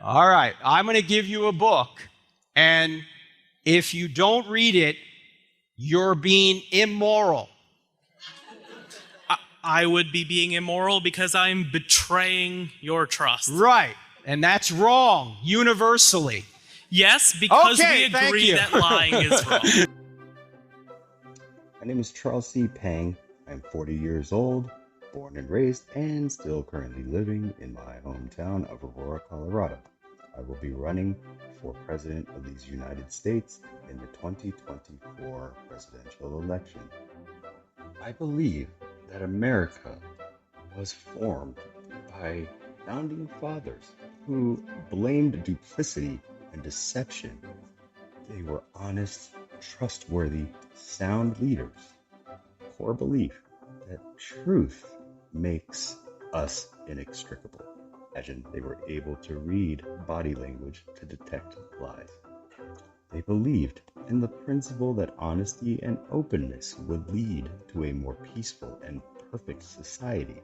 All right, I'm going to give you a book, and if you don't read it, you're being immoral. I would be being immoral because I'm betraying your trust. Right, and that's wrong, universally. Yes, because Okay, we thank agree you. that lying is wrong. My name is Charles C. Pang. I'm 40 years old, born and raised, and still currently living in my hometown of Aurora, Colorado. I will be running for President of these United States in the 2024 presidential election. I believe that America was formed by founding fathers who blamed duplicity and deception. They were honest, trustworthy, sound leaders. Core belief that truth makes us inextricable. Imagine they were able to read body language to detect lies. They believed in the principle that honesty and openness would lead to a more peaceful and perfect society,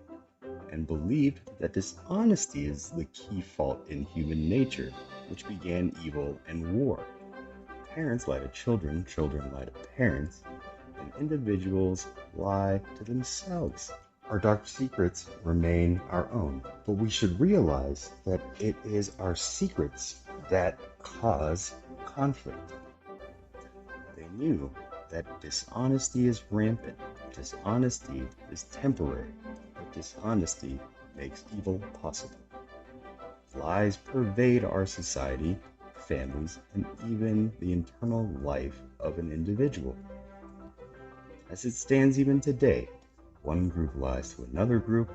and believed that dishonesty is the key fault in human nature, which began evil and war. Parents lie to children, children lie to parents, and individuals lie to themselves. Our dark secrets remain our own, but we should realize that it is our secrets that cause conflict. They knew that dishonesty is rampant, dishonesty is temporary, but dishonesty makes evil possible. Lies pervade our society, families, and even the internal life of an individual. As it stands even today, one group lies to another group.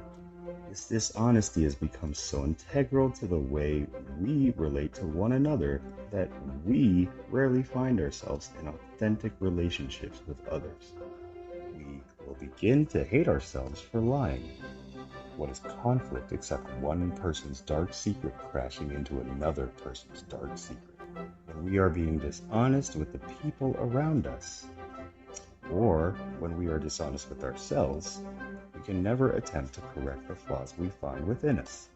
This dishonesty has become so integral to the way we relate to one another that we rarely find ourselves in authentic relationships with others. We will begin to hate ourselves for lying. What is conflict except one person's dark secret crashing into another person's dark secret? When we are being dishonest with the people around us, or when we are dishonest with ourselves, we can never attempt to correct the flaws we find within us.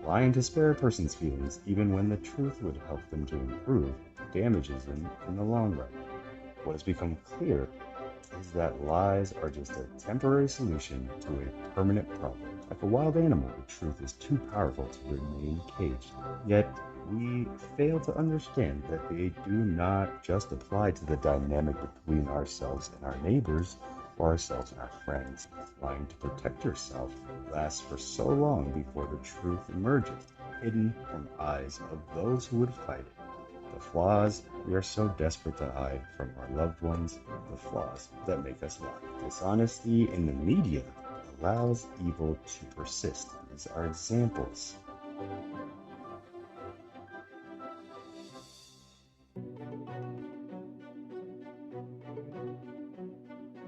Lying to spare a person's feelings, even when the truth would help them to improve, damages them in the long run. What has become clear is that lies are just a temporary solution to a permanent problem. Like a wild animal, the truth is too powerful to remain caged. Yet, we fail to understand that they do not just apply to the dynamic between ourselves and our neighbors, or ourselves and our friends. Lying to protect yourself lasts for so long before the truth emerges, hidden from eyes of those who would fight it. The flaws we are so desperate to hide from our loved ones, the flaws that make us lie. Dishonesty in the media allows evil to persist. These are examples.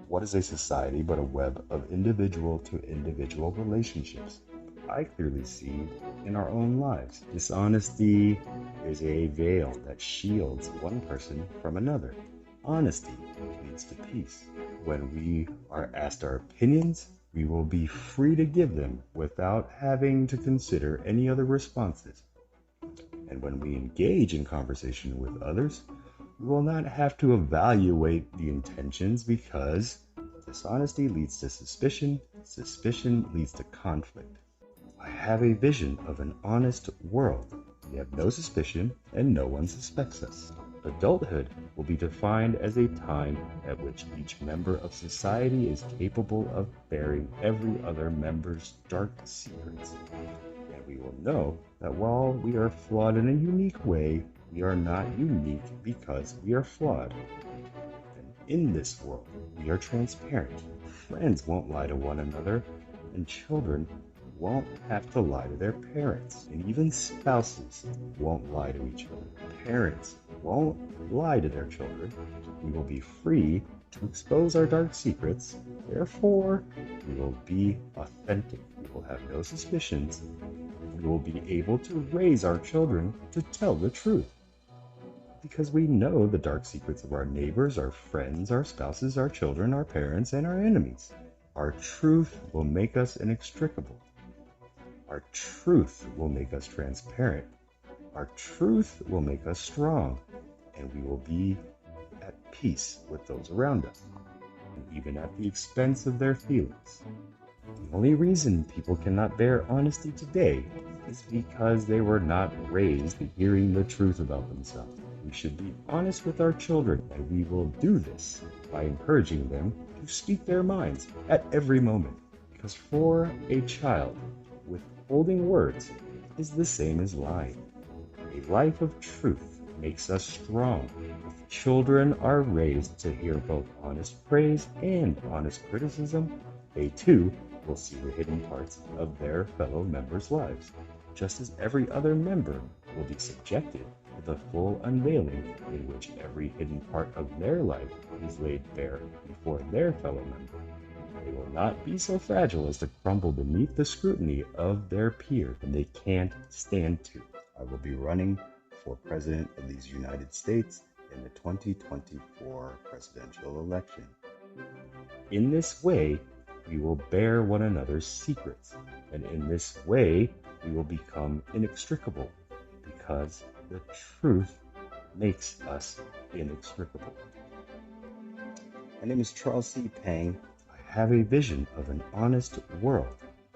What is a society but a web of individual to individual relationships? I clearly see in our own lives. Dishonesty is a veil that shields one person from another. Honesty leads to peace. When we are asked our opinions, we will be free to give them without having to consider any other responses. And when we engage in conversation with others, we will not have to evaluate the intentions, because dishonesty leads to suspicion, suspicion leads to conflict. I have a vision of an honest world. We have no suspicion and no one suspects us. Adulthood will be defined as a time at which each member of society is capable of bearing every other member's dark secrets. And we will know that while we are flawed in a unique way, we are not unique because we are flawed. And in this world, we are transparent. Friends won't lie to one another, and children won't have to lie to their parents, and even spouses won't lie to each other. Parents won't lie to their children. We will be free to expose our dark secrets. Therefore, we will be authentic. We will have no suspicions. We will be able to raise our children to tell the truth, because we know the dark secrets of our neighbors, our friends, our spouses, our children, our parents, and our enemies. Our truth will make us inextricable. Our truth will make us transparent. Our truth will make us strong, and we will be at peace with those around us, and even at the expense of their feelings. The only reason people cannot bear honesty today is because they were not raised hearing the truth about themselves. We should be honest with our children, and we will do this by encouraging them to speak their minds at every moment. Because for a child, withholding words is the same as lying. A life of truth makes us strong. If children are raised to hear both honest praise and honest criticism, they too will see the hidden parts of their fellow members' lives, just as every other member will be subjected to the full unveiling in which every hidden part of their life is laid bare before their fellow member. They will not be so fragile as to crumble beneath the scrutiny of their peers, and they can't stand to. I will be running for President of these United States in the 2024 presidential election. In this way, we will bear one another's secrets, and in this way, we will become inextricable, because the truth makes us inextricable. My name is Charles C. Pang. I have a vision of an honest world.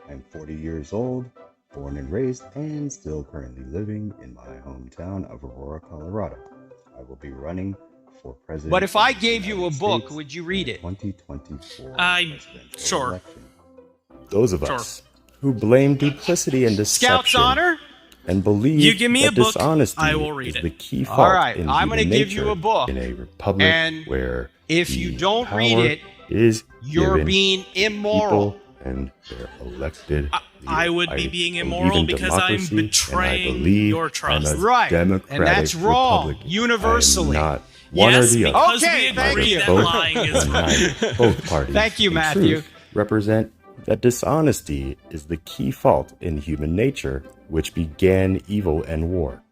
I'm 40 years old, born and raised, and still currently living in my hometown of Aurora, Colorado. I will be running for president. But if I gave you a book, would you read it? 2024 sure. election. Those of us who blame duplicity and deception Scout's honor? and believe You give me that a book, dishonesty I will read is it. the key fault All right, in I'm human going to give nature you a book. in a republic And where if you the don't read power it, is you're given being to immoral. people and their elected I would be leaders. being believe immoral in because I'm democracy, and I betraying believe your I'm trust. a Right, and democratic that's wrong, Republican. universally. I am not one Yes, or the other. because Okay, we thank agree you. that Both lying is wrong. unite both parties. Thank you, in Matthew. truth represent that dishonesty is the key fault in human nature, which began evil and war.